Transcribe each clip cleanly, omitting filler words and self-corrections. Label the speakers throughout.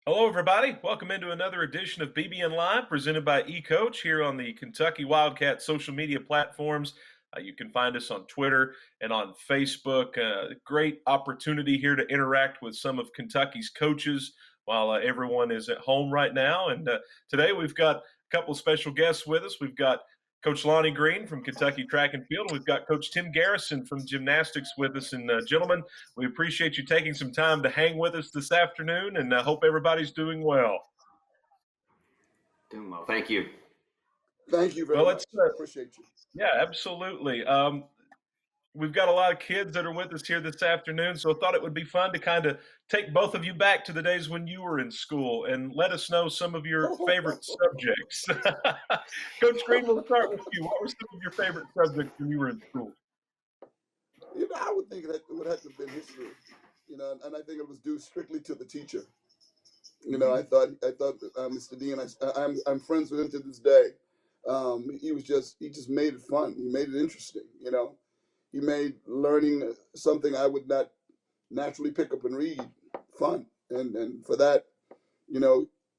Speaker 1: Hello, everybody. Welcome into another edition of BBN Live presented by ECoach here on the Kentucky Wildcat social media platforms. You can find us on Twitter and on Facebook. Great opportunity here to interact with some of Kentucky's coaches while everyone is at home right now. And today we've got a couple special guests with us. We've got Coach Lonnie Greene from Kentucky Track and Field. We've got Coach Tim Garrison from Gymnastics with us. And gentlemen, we appreciate you taking some time to hang with us this afternoon, and hope everybody's doing well.
Speaker 2: Doing well. Thank you.
Speaker 3: Thank you very much. Appreciate you.
Speaker 1: Yeah, absolutely. We've got a lot of kids that are with us here this afternoon, so I thought it would be fun to kind of take both of you back to the days when you were in school and let us know some of your favorite subjects. Coach Greene, we'll start with you. What were some of your favorite subjects when you were in school?
Speaker 3: I would think that it would have to have been history, and I think it was due strictly to the teacher. I thought Mr. D, and I'm friends with him to this day. He just made it fun. He made it interesting. He made learning something I would not naturally pick up and read fun, and for that,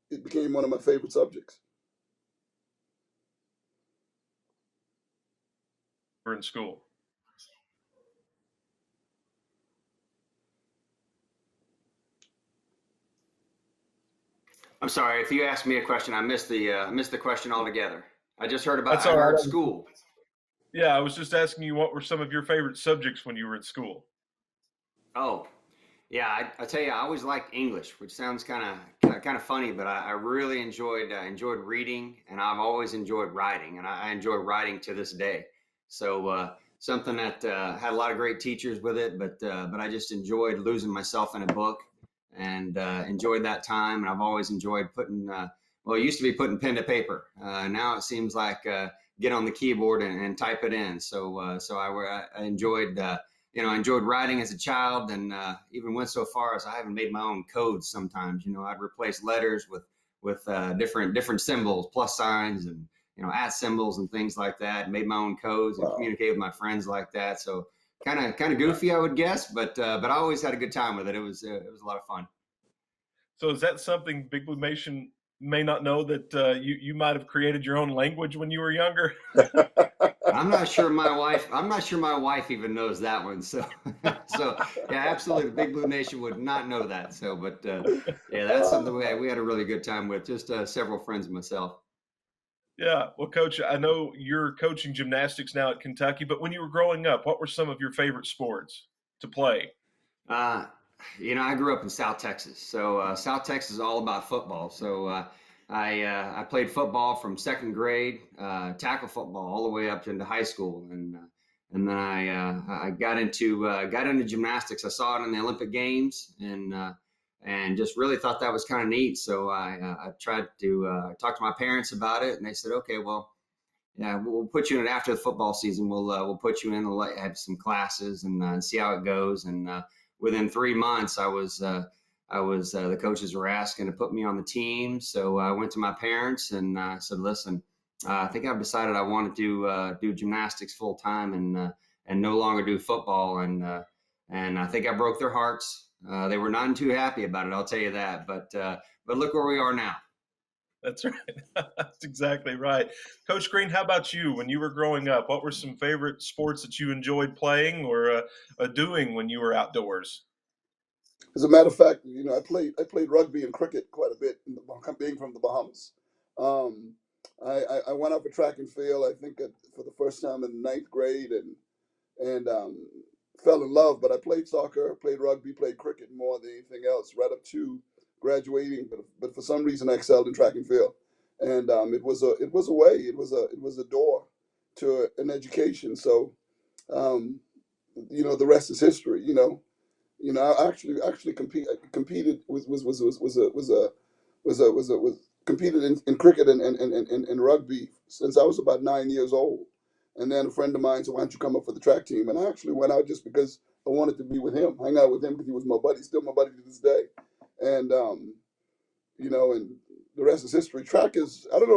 Speaker 3: it became one of my favorite subjects.
Speaker 1: We're in school.
Speaker 2: I'm sorry if you asked me a question. I missed the question altogether. I just heard about I heard school.
Speaker 1: Yeah, I was just asking you what were some of your favorite subjects when you were in school.
Speaker 2: Oh, yeah. I tell you, I always liked English, which sounds kind of funny, but I really enjoyed reading, and I've always enjoyed writing, and I enjoy writing to this day. So something that had a lot of great teachers with it, but I just enjoyed losing myself in a book. And enjoyed that time. And I've always enjoyed putting, it used to be putting pen to paper. Now it seems like get on the keyboard and type it in. So I enjoyed, enjoyed writing as a child, and even went so far as I even made my own codes sometimes. I'd replace letters with different symbols, plus signs, and at symbols and things like that. Made my own codes and communicate with my friends like that. So kind of goofy, I would guess, but I always had a good time with it. It was a lot of fun.
Speaker 1: So is that something Big Blue Nation may not know, that you might have created your own language when you were younger?
Speaker 2: I'm not sure my wife even knows that one. So yeah, absolutely, the Big Blue Nation would not know that. So, but yeah, that's something we had a really good time with. Just several friends and myself.
Speaker 1: Yeah. Well, Coach, I know you're coaching gymnastics now at Kentucky, but when you were growing up, what were some of your favorite sports to play?
Speaker 2: I grew up in South Texas. So South Texas is all about football. So I played football from second grade, tackle football, all the way up into high school. And then I got into gymnastics. I saw it in the Olympic Games, and just really thought that was kind of neat. So I tried to talk to my parents about it, and they said, okay, well, yeah, we'll put you in after the football season. We'll put you in, we'll have some classes and see how it goes. And within 3 months, the coaches were asking to put me on the team. So I went to my parents and said, listen, I think I've decided I want to do gymnastics full time and no longer do football. And I think I broke their hearts. They were not too happy about it, I'll tell you that. But look where we are now.
Speaker 1: That's right. That's exactly right. Coach Greene, how about you? When you were growing up, what were some favorite sports that you enjoyed playing or doing when you were outdoors?
Speaker 3: As a matter of fact, I played rugby and cricket quite a bit, being from the Bahamas. I went out for track and field, I think, for the first time in ninth grade, and fell in love. But I played soccer, played rugby, played cricket more than anything else, right up to graduating. But for some reason, I excelled in track and field, and it was a door to an education. So the rest is history. I actually competed competed in cricket and rugby since I was about 9 years old. And then a friend of mine said, "Why don't you come up for the track team?" And I actually went out just because I wanted to be with him, hang out with him, because he was my buddy, still my buddy to this day. And and the rest is history. Track is I don't know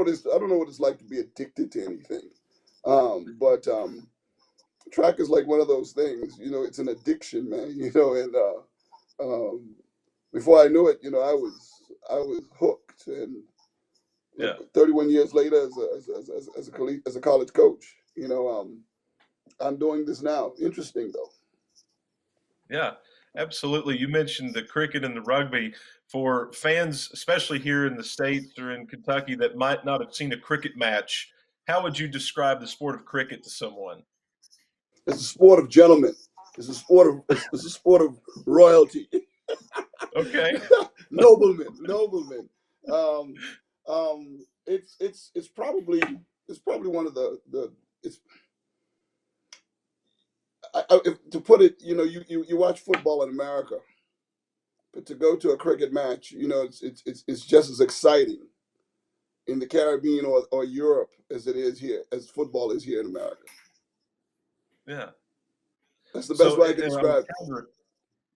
Speaker 3: what it's like to be addicted to anything, but track is like one of those things. It's an addiction, man. And before I knew it, was hooked, and
Speaker 1: Yeah.
Speaker 3: 31 years later, as a college coach, I'm doing this now. Interesting though.
Speaker 1: Yeah, absolutely. You mentioned the cricket and the rugby. For fans, especially here in the States or in Kentucky, that might not have seen a cricket match, how would you describe the sport of cricket to someone?
Speaker 3: It's a sport of gentlemen. It's a sport of royalty.
Speaker 1: Okay.
Speaker 3: Noblemen. Um, it's probably one of the it's to put it, you watch football in America, but to go to a cricket match, it's just as exciting in the Caribbean or Europe as it is here, as football is here in America.
Speaker 1: Yeah.
Speaker 3: That's the best
Speaker 1: So,
Speaker 3: way I can
Speaker 1: and I'm
Speaker 3: describe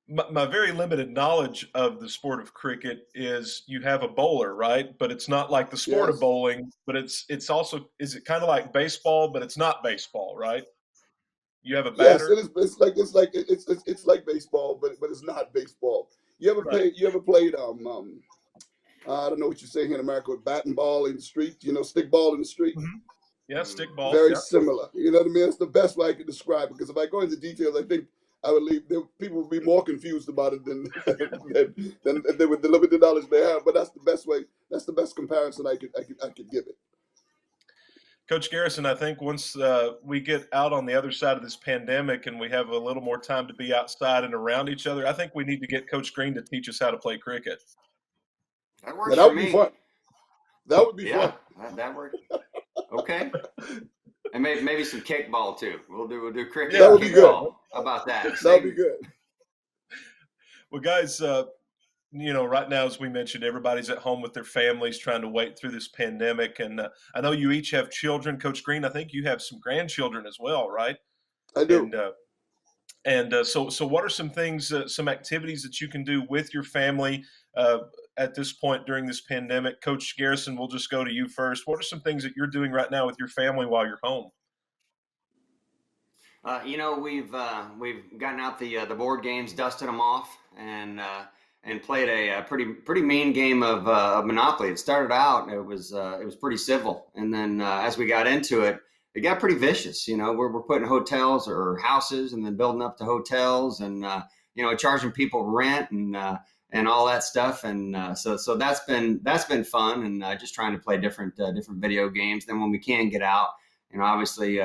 Speaker 3: it.
Speaker 1: my very limited knowledge of the sport of cricket is you have a bowler, right? But it's not like the sport of
Speaker 3: Yes.
Speaker 1: bowling, but it's also, is it kind of like baseball, but it's not baseball, right? You have a
Speaker 3: Yes, it
Speaker 1: batter.
Speaker 3: is. It's like baseball, but it's not baseball. You ever
Speaker 1: Right.
Speaker 3: played? You ever played? I don't know what you say here in America with bat and ball in the street. Stick ball in the street.
Speaker 1: Mhm. Yeah, stick ball.
Speaker 3: Very
Speaker 1: Yeah.
Speaker 3: similar. You know what I mean? That's the best way I can describe it. Because if I go into details, I think I would leave. People would be more confused about it than than they with the limited knowledge they have. But that's the best way. That's the best comparison I could give it.
Speaker 1: Coach Garrison, I think once we get out on the other side of this pandemic and we have a little more time to be outside and around each other, I think we need to get Coach Greene to teach us how to play cricket.
Speaker 2: That
Speaker 3: Now
Speaker 2: works
Speaker 3: that
Speaker 2: for
Speaker 3: would be
Speaker 2: me.
Speaker 3: fun. That would be
Speaker 2: Yeah,
Speaker 3: fun.
Speaker 2: that works. Okay. And maybe some kickball too. We'll do cricket
Speaker 3: That
Speaker 1: Yeah.
Speaker 2: and
Speaker 3: would be good.
Speaker 2: kickball. How about that?
Speaker 3: That would be good.
Speaker 1: Well, guys, right now, as we mentioned, everybody's at home with their families trying to wait through this pandemic. And I know you each have children. Coach Greene, I think you have some grandchildren as well, right?
Speaker 3: I do.
Speaker 1: And so what are some things, some activities that you can do with your family uh, at this point during this pandemic? Coach Garrison, we'll just go to you first. What are some things that you're doing right now with your family while you're home?
Speaker 2: We've gotten out the board games, dusted them off, and played a pretty mean game of Monopoly. It started out, it was pretty civil, and then as we got into it, it got pretty vicious. We're putting hotels or houses, and then building up to hotels, and charging people rent and all that stuff, and so that's been fun, and just trying to play different video games. Then when we can get out, obviously.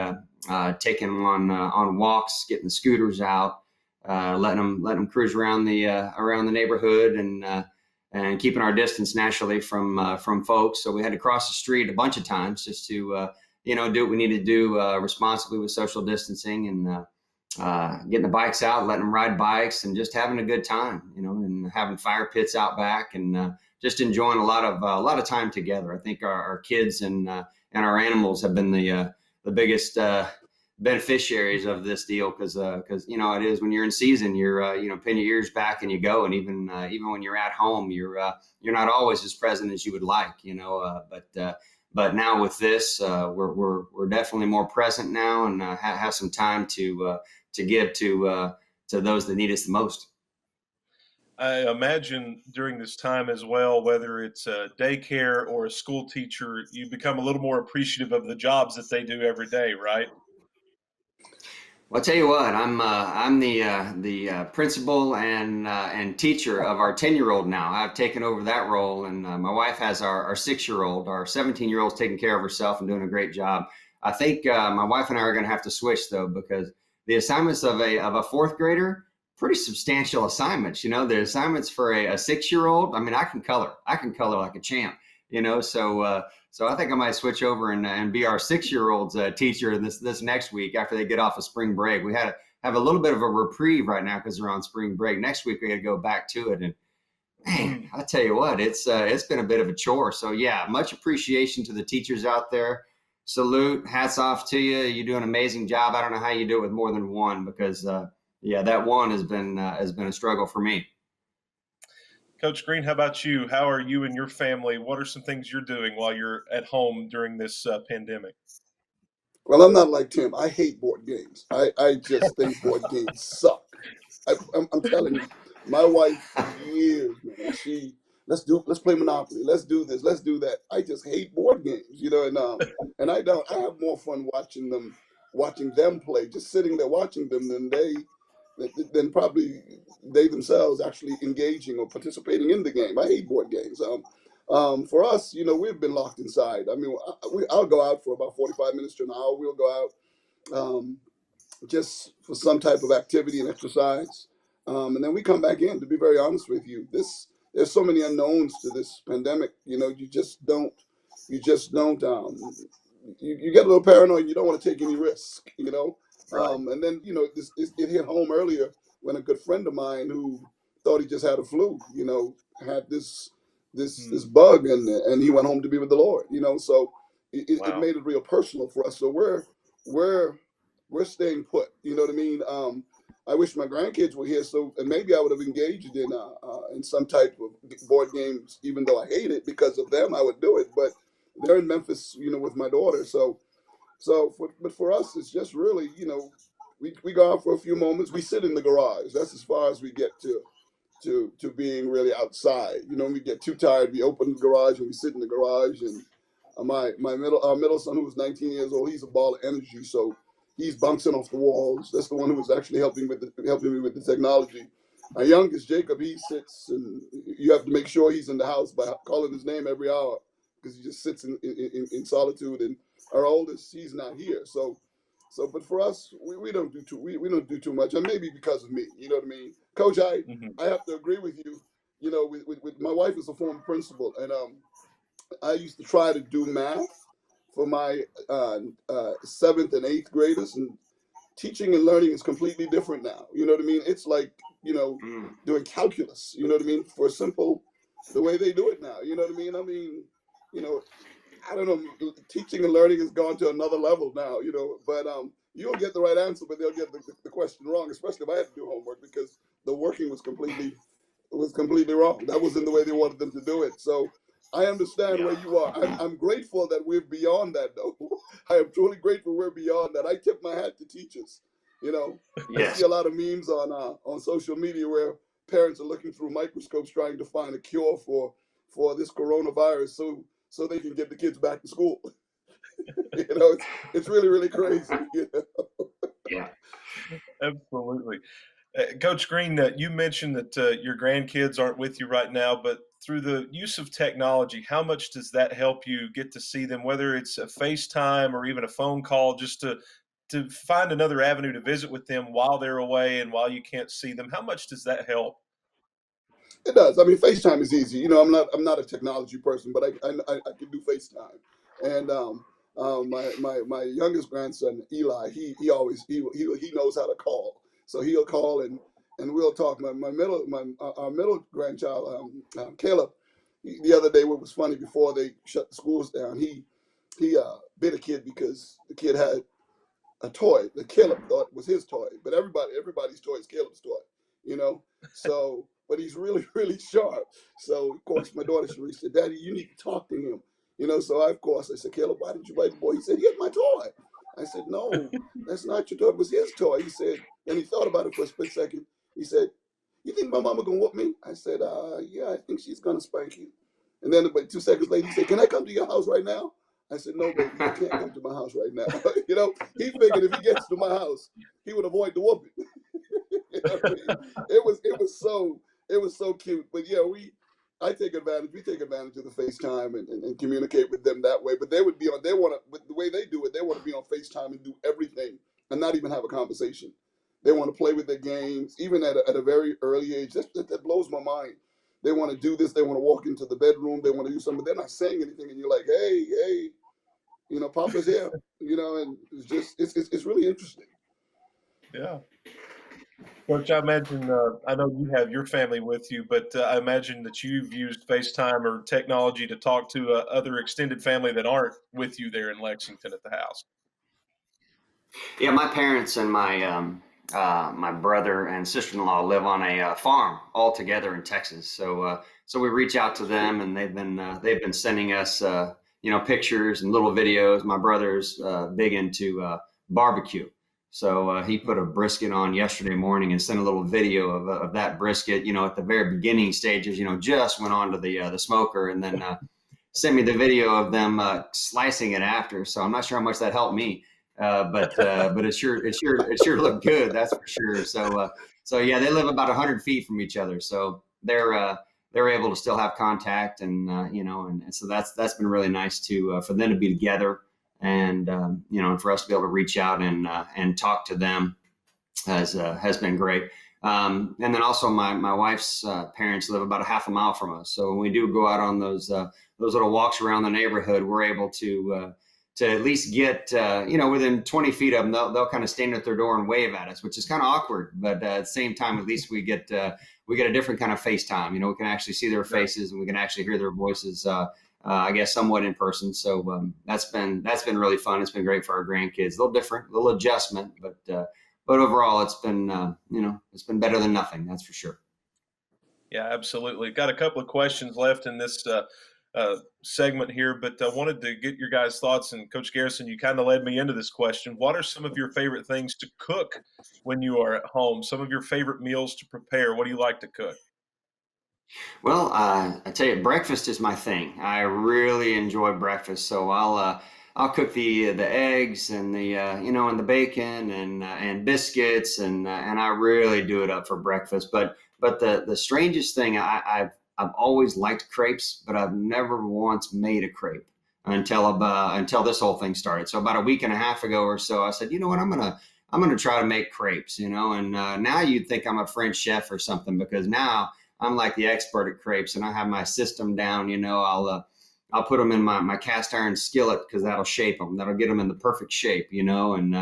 Speaker 2: Taking them on walks, getting the scooters out, letting them cruise around the neighborhood, and keeping our distance naturally from folks. So we had to cross the street a bunch of times just to do what we need to do responsibly with social distancing, and getting the bikes out, letting them ride bikes, and just having a good time. And having fire pits out back, and just enjoying a lot of time together. I think our kids and our animals have been the biggest beneficiaries of this deal, because it is, when you're in season, you're pin your ears back and you go, and even when you're at home, you're not always as present as you would like, but now with this, we're definitely more present now, and have some time to give to those that need us the most.
Speaker 1: I imagine during this time as well, whether it's a daycare or a school teacher, you become a little more appreciative of the jobs that they do every day, right?
Speaker 2: Well, I'll tell you what, I'm the principal and teacher of our 10-year-old now. I've taken over that role, and my wife has our 6-year-old. Our 17-year-old's taking care of herself and doing a great job. I think my wife and I are going to have to switch, though, because the assignments of a fourth grader, pretty substantial assignments. The assignments for a 6-year-old. I mean, I can color like a champ. So I think I might switch over and be our 6-year-old's teacher this next week after they get off of spring break. We have a little bit of a reprieve right now because they're on spring break. Next week we got to go back to it, and man, I tell you what, it's been a bit of a chore. So yeah, much appreciation to the teachers out there. Salute, hats off to you. You do an amazing job. I don't know how you do it with more than one, because that one has been a struggle for me.
Speaker 1: Coach Greene, how about you? How are you and your family? What are some things you're doing while you're at home during this pandemic?
Speaker 3: Well, I'm not like Tim. I hate board games. I just think board games suck. I'm telling you, my wife for years, man. let's play Monopoly, let's do this, let's do that. I just hate board games, and I have more fun watching them play, just sitting there watching them than probably they themselves actually engaging or participating in the game. I hate board games. For us, we've been locked inside. I mean, I'll go out for about 45 minutes to an hour. We'll go out. Just for some type of activity and exercise. And then we come back in. To be very honest with you, there's so many unknowns to this pandemic. You just don't. You get a little paranoid. You don't want to take any risk.
Speaker 1: Right.
Speaker 3: And then it hit home earlier when a good friend of mine who thought he just had a flu, had this bug, and he went home to be with the Lord. So it
Speaker 1: Wow.
Speaker 3: made it real personal for us. So we're staying put. You know what I mean? I wish my grandkids were here, and maybe I would have engaged in some type of board games, even though I hate it. Because of them, I would do it. But they're in Memphis, with my daughter. But for us, it's just really, we go out for a few moments. We sit in the garage. That's as far as we get to being really outside. We get too tired. We open the garage and we sit in the garage. And our middle son, who was 19 years old, he's a ball of energy. So he's bouncing off the walls. That's the one who was actually helping me with the technology. Our youngest, Jacob, he sits, and you have to make sure he's in the house by calling his name every hour, because he just sits in solitude. And our oldest, he's not here. But for us, we don't do too much, and maybe because of me, you know what I mean, Coach. I have to agree with you. With my wife is a former principal, and I used to try to do math for my 7th and 8th graders, and teaching and learning is completely different now. You know what I mean? It's like, doing calculus, you know what I mean? For simple, the way they do it now, you know what I mean? You know, I don't know, teaching and learning has gone to another level now, but you'll get the right answer, but they'll get the question wrong, especially if I had to do homework, because the working was completely wrong. That wasn't the way they wanted them to do it. So I understand where you are. I'm grateful that we're beyond that, though. I am truly grateful we're beyond that. I tip my hat to teachers. I see a lot of memes on social media where parents are looking through microscopes trying to find a cure for this coronavirus, so they can get the kids back to school. It's really, really crazy.
Speaker 2: Yeah.
Speaker 1: Absolutely. Coach Greene, you mentioned that your grandkids aren't with you right now, but through the use of technology, how much does that help you get to see them, whether it's a FaceTime or even a phone call, just to find another avenue to visit with them while they're away and while you can't see them? How much does that help?
Speaker 3: It does. I mean, FaceTime is easy. I'm not a technology person, but I can do FaceTime. And my youngest grandson Eli, he knows how to call, so he'll call, and we'll talk. Our middle grandchild, Caleb, the other day, what was funny, before they shut the schools down, he bit a kid because the kid had a toy that Caleb thought was his toy, but everybody's toy is Caleb's toy, you know. So, but he's really, really sharp. So of course my daughter Cherie said, "Daddy, you need to talk to him," So I said, "Caleb, why did you bite the boy?" He said, "He had my toy." I said, "No, that's not your toy. It was his toy." He said. Then he thought about it for a split second. He said, "You think my mama gonna whoop me?" I said, "Yeah, I think she's gonna spank you." And then about 2 seconds later, he said, "Can I come to your house right now?" I said, "No, baby, you can't come to my house right now." He figured if he gets to my house, he would avoid the whooping. You know what I mean? It was so cute. But yeah, we take advantage of the FaceTime, and communicate with them that way. But they want to, with the way they do it, they want to be on FaceTime and do everything and not even have a conversation. They want to play with their games, even at a very early age. That blows my mind. They want to do this. They want to walk into the bedroom. They want to do something. They're not saying anything, and you're like, "Hey, hey, Papa's here." And it's really interesting.
Speaker 1: Yeah. Coach, I imagine, I know you have your family with you, but I imagine that you've used FaceTime or technology to talk to other extended family that aren't with you there in Lexington at the house.
Speaker 2: Yeah, my parents and my brother and sister-in-law live on a farm all together in Texas. So we reach out to them, and they've been sending us pictures and little videos. My brother's big into barbecue, So he put a brisket on yesterday morning and sent a little video of that brisket, at the very beginning stages, just went on to the smoker, and then sent me the video of them slicing it after. So I'm not sure how much that helped me, but it sure looked good. That's for sure. So yeah, they live about 100 feet from each other, so they're able to still have contact, and and so that's been really nice to for them to be together, and and for us to be able to reach out and talk to them has been great. And then also my wife's parents live about a half a mile from us. So when we do go out on those little walks around the neighborhood, we're able to at least get, within 20 feet of them. They'll kind of stand at their door and wave at us, which is kind of awkward. But at the same time, at least we get a different kind of FaceTime. We can actually see their faces, and we can actually hear their voices, I guess, somewhat in person. So that's been really fun. It's been great for our grandkids. A little different, a little adjustment, but overall, it's been it's been better than nothing. That's for sure.
Speaker 1: Yeah, absolutely. Got a couple of questions left in this segment here, but I wanted to get your guys' thoughts. And Coach Garrison, you kind of led me into this question. What are some of your favorite things to cook when you are at home? Some of your favorite meals to prepare? What do you like to cook?
Speaker 2: Well, I tell you, breakfast is my thing. I really enjoy breakfast, so I'll cook the eggs and the and the bacon and biscuits, and I really do it up for breakfast. But the strangest thing, I've always liked crepes, but I've never once made a crepe until this whole thing started. So about a week and a half ago or so, I said, you know what, I'm gonna try to make crepes, and now you'd think I'm a French chef or something, because now I'm like the expert at crepes, and I have my system down. I'll put them in my cast iron skillet, because that'll shape them. That'll get them in the perfect shape, and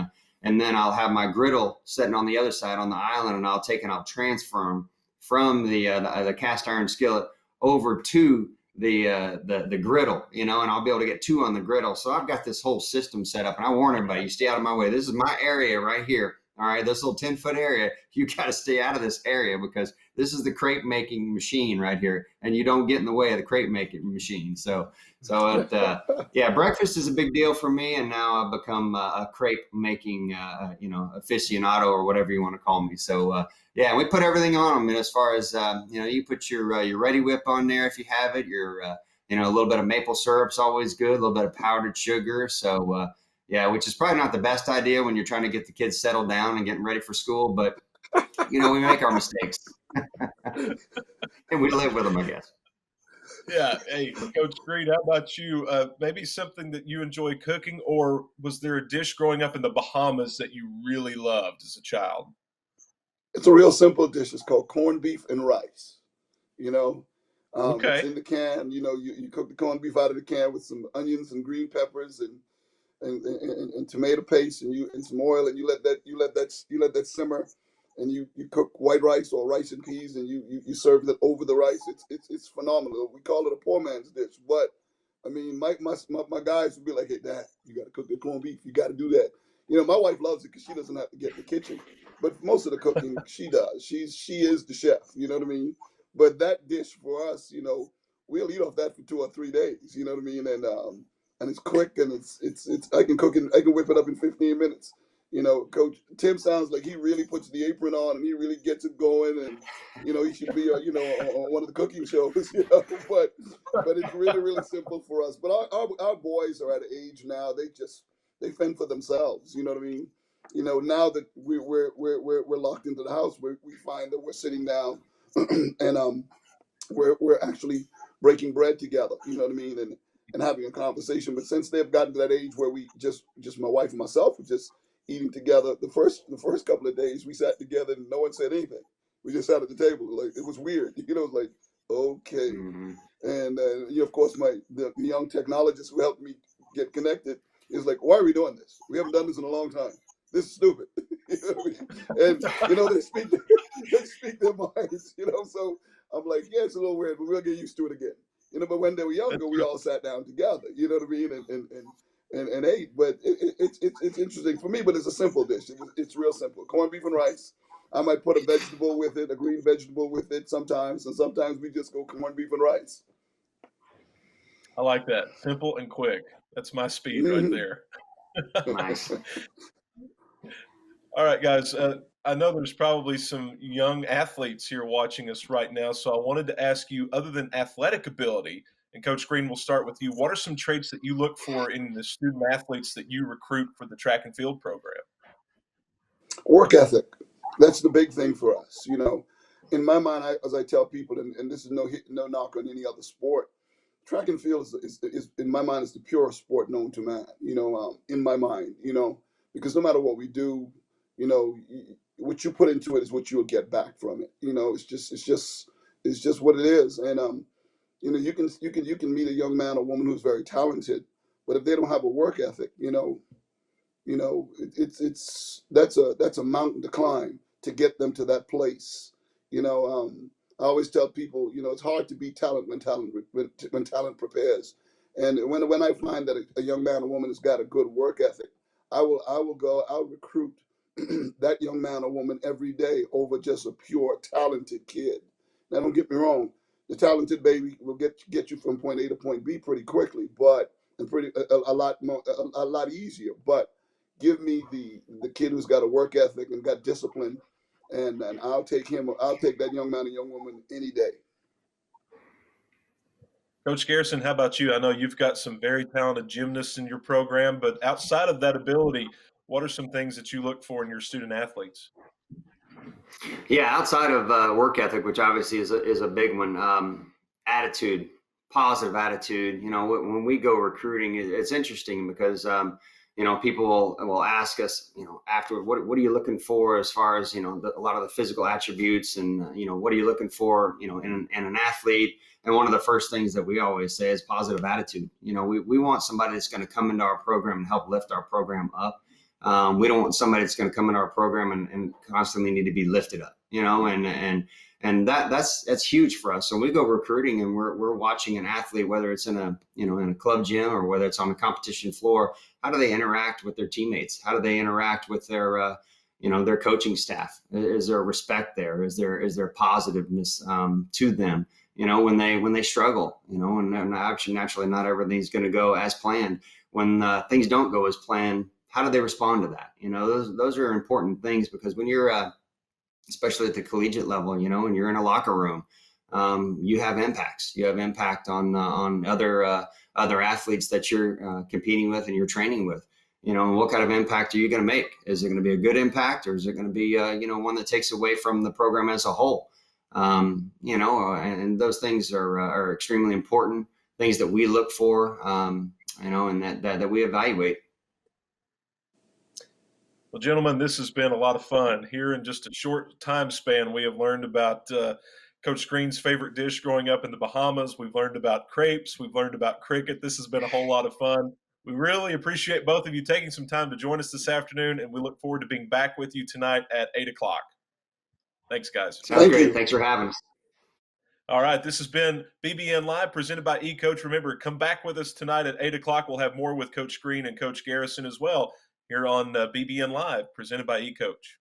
Speaker 2: then I'll have my griddle sitting on the other side on the island, and I'll transfer them from the cast iron skillet over to the griddle, and I'll be able to get two on the griddle. So I've got this whole system set up, and I warn everybody, you stay out of my way. This is my area right here. All right, this little 10-foot area, you got to stay out of this area, because this is the crepe making machine right here, and you don't get in the way of the crepe making machine. So yeah, breakfast is a big deal for me, and now I've become a crepe making aficionado, or whatever you want to call me. So yeah, we put everything on them. And as far as you put your Ready Whip on there if you have it. Your a little bit of maple syrup's always good. A little bit of powdered sugar. So yeah, which is probably not the best idea when you're trying to get the kids settled down and getting ready for school, but we make our mistakes and we live with them, I guess.
Speaker 1: Yeah. Hey, Coach Greene, how about you? Maybe something that you enjoy cooking, or was there a dish growing up in the Bahamas that you really loved as a child?
Speaker 3: It's a real simple dish. It's called corned beef and rice. You know, it's
Speaker 1: Okay.
Speaker 3: in the can. You cook the corned beef out of the can with some onions and green peppers and tomato paste, and some oil, and you let that simmer, and you cook white rice or rice and peas, and you serve that over the rice. It's phenomenal. We call it a poor man's dish, but I mean, my guys would be like, "Hey, Dad, you got to cook the corned beef. You got to do that." My wife loves it because she doesn't have to get in the kitchen, but most of the cooking she does. She is the chef. You know what I mean? But that dish for us, we'll eat off that for 2 or 3 days. You know what I mean? And it's quick, and it's I can whip it up in 15 minutes. Coach Tim sounds like he really puts the apron on, and he really gets it going, and he should be on one of the cooking shows. But it's really, really simple for us. But our boys are at an age now, they fend for themselves. You know what I mean? Now that we're locked into the house, we find that we're sitting down and we're actually breaking bread together. You know what I mean? And having a conversation. But since they've gotten to that age where we just my wife and myself were just eating together, the first couple of days we sat together and no one said anything. We just sat at the table. Like, it was weird. It was like, okay.
Speaker 2: Mm-hmm.
Speaker 3: And of course, the young technologist who helped me get connected is like, why are we doing this? We haven't done this in a long time. This is stupid. You know what I mean? And they speak their minds. So I'm like, yeah, it's a little weird, but we'll get used to it again. But when they were younger, we all sat down together. You know what I mean? And ate. But it's interesting for me. But it's a simple dish. It's real simple. Corned beef and rice. I might put a vegetable with it, a green vegetable with it sometimes, and sometimes we just go corned beef and rice.
Speaker 1: I like that. Simple and quick. That's my speed right
Speaker 3: Mm-hmm.
Speaker 1: there.
Speaker 2: Nice.
Speaker 1: All right, guys. I know there's probably some young athletes here watching us right now, so I wanted to ask you, other than athletic ability, and Coach Greene, we'll start with you. What are some traits that you look for in the student athletes that you recruit for the track and field program?
Speaker 3: Work ethic. That's the big thing for us. In my mind, as I tell people, and this is no knock on any other sport. Track and field is in my mind is the purest sport known to man. In my mind, because no matter what we do, what you put into it is what you'll get back from it. It's just what it is. And you can meet a young man or woman who's very talented, but if they don't have a work ethic, it's that's a mountain to climb to get them to that place. I always tell people, it's hard to beat talent when talent prepares. And when I find that a young man or woman has got a good work ethic, I'll recruit that young man or woman every day over just a pure talented kid. Now, don't get me wrong, the talented baby will get you from point A to point B pretty quickly, but and pretty a lot more a lot easier. But give me the kid who's got a work ethic and got discipline, and I'll take that young man or young woman any day.
Speaker 1: Coach Garrison, how about you? I know you've got some very talented gymnasts in your program, but outside of that ability, what are some things that you look for in your student athletes?
Speaker 2: Yeah, outside of work ethic, which obviously is a big one, attitude, positive attitude. When we go recruiting, it's interesting because people will ask us, afterward, what are you looking for as far as a lot of the physical attributes, and what are you looking for, in an athlete? And one of the first things that we always say is positive attitude. We want somebody that's going to come into our program and help lift our program up. We don't want somebody that's going to come into our program and constantly need to be lifted up, and that's huge for us. So we go recruiting and we're watching an athlete, whether it's in a club gym or whether it's on the competition floor. How do they interact with their teammates? How do they interact with their coaching staff? Is there respect there? Is there positiveness to them? When they struggle, and naturally not everything's going to go as planned. When things don't go as planned, how do they respond to that? Those are important things, because when you're especially at the collegiate level, and you're in a locker room, you have impacts. You have impact on other athletes that you're competing with and you're training with. What kind of impact are you going to make? Is it going to be a good impact, or is it going to be one that takes away from the program as a whole? And those things are extremely important, things that we look for, and that we evaluate.
Speaker 1: Well, gentlemen, this has been a lot of fun. Here in just a short time span, we have learned about Coach Greene's favorite dish growing up in the Bahamas. We've learned about crepes. We've learned about cricket. This has been a whole lot of fun. We really appreciate both of you taking some time to join us this afternoon, and we look forward to being back with you tonight at 8 o'clock. Thanks, guys.
Speaker 2: Sounds great. Thanks for having us.
Speaker 1: All right, this has been BBN Live, presented by ECoach. Remember, come back with us tonight at 8 o'clock. We'll have more with Coach Greene and Coach Garrison as well here on BBN Live, presented by ECoach.